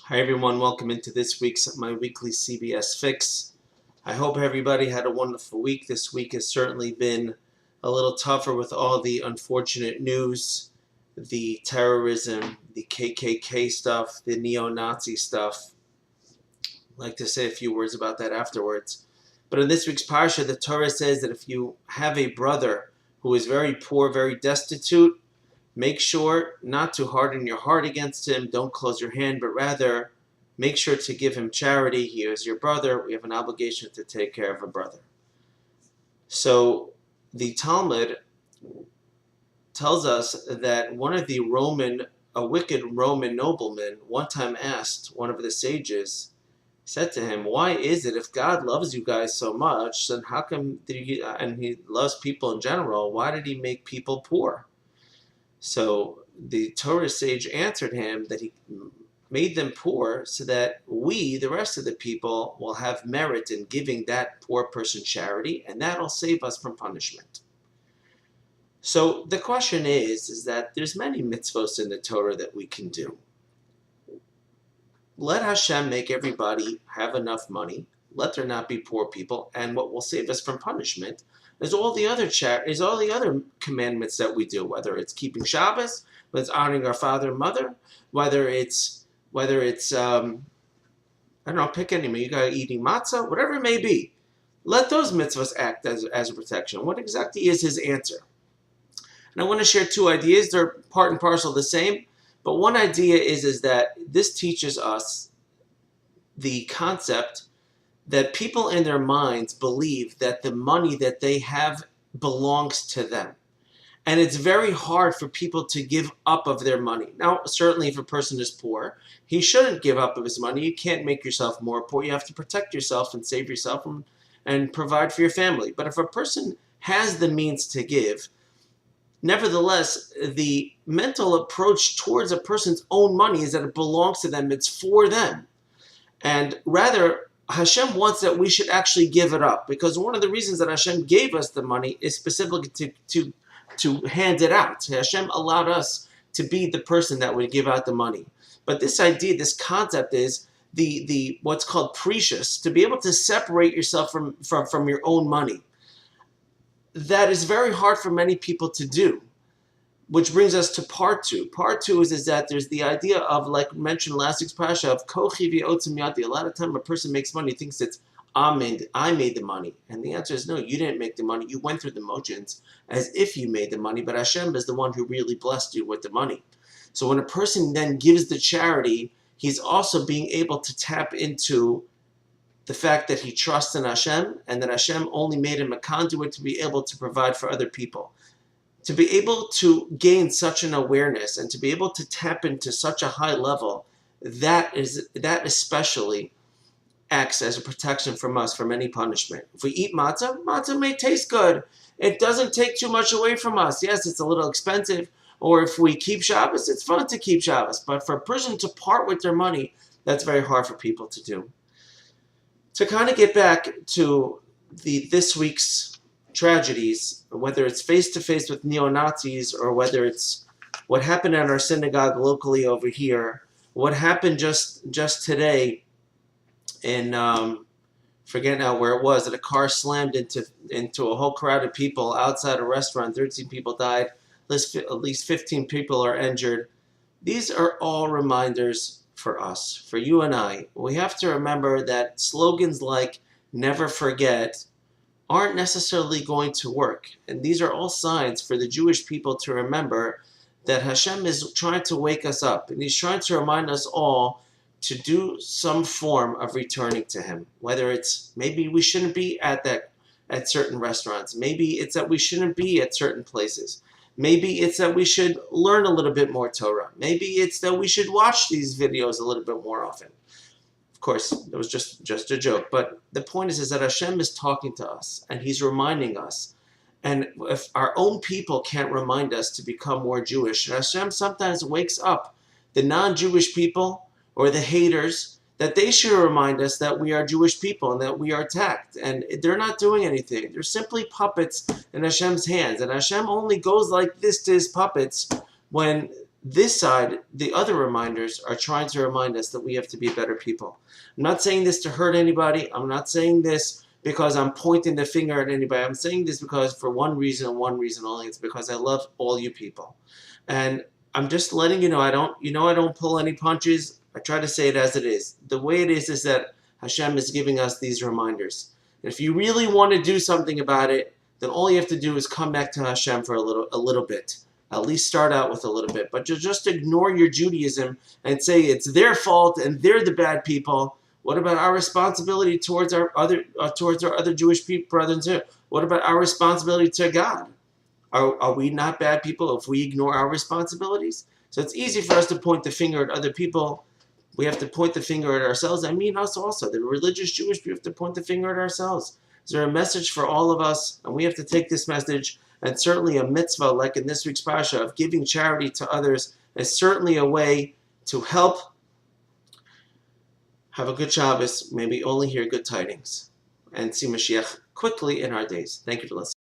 Hi everyone, welcome into this week's my weekly CBS Fix. I hope everybody had a wonderful week. This week has certainly been a little tougher with all the unfortunate news, the terrorism, the KKK stuff, the neo-Nazi stuff. I'd like to say a few words about that afterwards. But in this week's parsha, the Torah says that if you have a brother who is very poor, very destitute, make sure not to harden your heart against him. Don't close your hand, but rather make sure to give him charity. He is your brother. We have an obligation to take care of a brother. So the Talmud tells us that a wicked Roman nobleman one time asked one of the sages, said to him, why is it if God loves you guys so much, then how come and he loves people in general, why did he make people poor? So the Torah sage answered him that he made them poor so that we, the rest of the people, will have merit in giving that poor person charity, and that'll save us from punishment. So the question is that there's many mitzvahs in the Torah that we can do. Let Hashem make everybody have enough money. Let there not be poor people, and what will save us from punishment is all the other commandments that we do, whether it's keeping Shabbos, whether it's honoring our father and mother, whether it's I don't know, pick any, you got eating matzah, whatever it may be. Let those mitzvahs act as a protection. What exactly is his answer? And I want to share two ideas. They're part and parcel the same, but one idea is that this teaches us the concept that people in their minds believe that the money that they have belongs to them. And it's very hard for people to give up of their money. Now, certainly if a person is poor, he shouldn't give up of his money. You can't make yourself more poor. You have to protect yourself and save yourself and provide for your family. But if a person has the means to give, nevertheless, the mental approach towards a person's own money is that it belongs to them. It's for them. And rather, Hashem wants that we should actually give it up, because one of the reasons that Hashem gave us the money is specifically to hand it out. Hashem allowed us to be the person that would give out the money. But this idea, this concept is the what's called precious, to be able to separate yourself from your own money. That is very hard for many people to do. Which brings us to part two. Part two is that there's the idea of, like mentioned last week's parasha, of kochi v'otzim yadi. A lot of time a person makes money, thinks it's I made the money. And the answer is no, you didn't make the money. You went through the motions as if you made the money, but Hashem is the one who really blessed you with the money. So when a person then gives the charity, he's also being able to tap into the fact that he trusts in Hashem, and that Hashem only made him a conduit to be able to provide for other people. To be able to gain such an awareness and to be able to tap into such a high level, that especially acts as a protection from us from any punishment. If we eat matzah, matzah may taste good. It doesn't take too much away from us. Yes, it's a little expensive. Or if we keep Shabbos, it's fun to keep Shabbos. But for a person to part with their money, that's very hard for people to do. To kind of get back to this week's tragedies, whether it's face-to-face with neo-Nazis or whether it's what happened at our synagogue locally over here, what happened just today in, forget now where it was, that a car slammed into a whole crowd of people outside a restaurant, 13 people died, at least 15 people are injured. These are all reminders for us, for you and I. We have to remember that slogans like never forget aren't necessarily going to work. And these are all signs for the Jewish people to remember that Hashem is trying to wake us up. And he's trying to remind us all to do some form of returning to him. Whether it's maybe we shouldn't be at certain restaurants. Maybe it's that we shouldn't be at certain places. Maybe it's that we should learn a little bit more Torah. Maybe it's that we should watch these videos a little bit more often. Of course, it was just a joke. But the point is that Hashem is talking to us, and he's reminding us. And if our own people can't remind us to become more Jewish, Hashem sometimes wakes up the non-Jewish people or the haters, that they should remind us that we are Jewish people and that we are attacked. And they're not doing anything. They're simply puppets in Hashem's hands. And Hashem only goes like this to his puppets when this side, the other reminders are trying to remind us that we have to be better people. I'm not saying this to hurt anybody. I'm not saying this because I'm pointing the finger at anybody. I'm saying this because for one reason and one reason only. It's because I love all you people. And I'm just letting you know, I don't pull any punches. I try to say it as it is. The way it is that Hashem is giving us these reminders. And if you really want to do something about it, then all you have to do is come back to Hashem for a little bit. At least start out with a little bit. But just ignore your Judaism and say it's their fault and they're the bad people. What about our responsibility towards our other Jewish people, brothers and sisters? What about our responsibility to God? Are we not bad people if we ignore our responsibilities? So it's easy for us to point the finger at other people. We have to point the finger at ourselves. I mean us also. The religious Jewish people have to point the finger at ourselves. Is there a message for all of us? And we have to take this message, and certainly a mitzvah, like in this week's parasha, of giving charity to others is certainly a way to help. Have a good Shabbos. Maybe only hear good tidings and see Mashiach quickly in our days. Thank you for listening.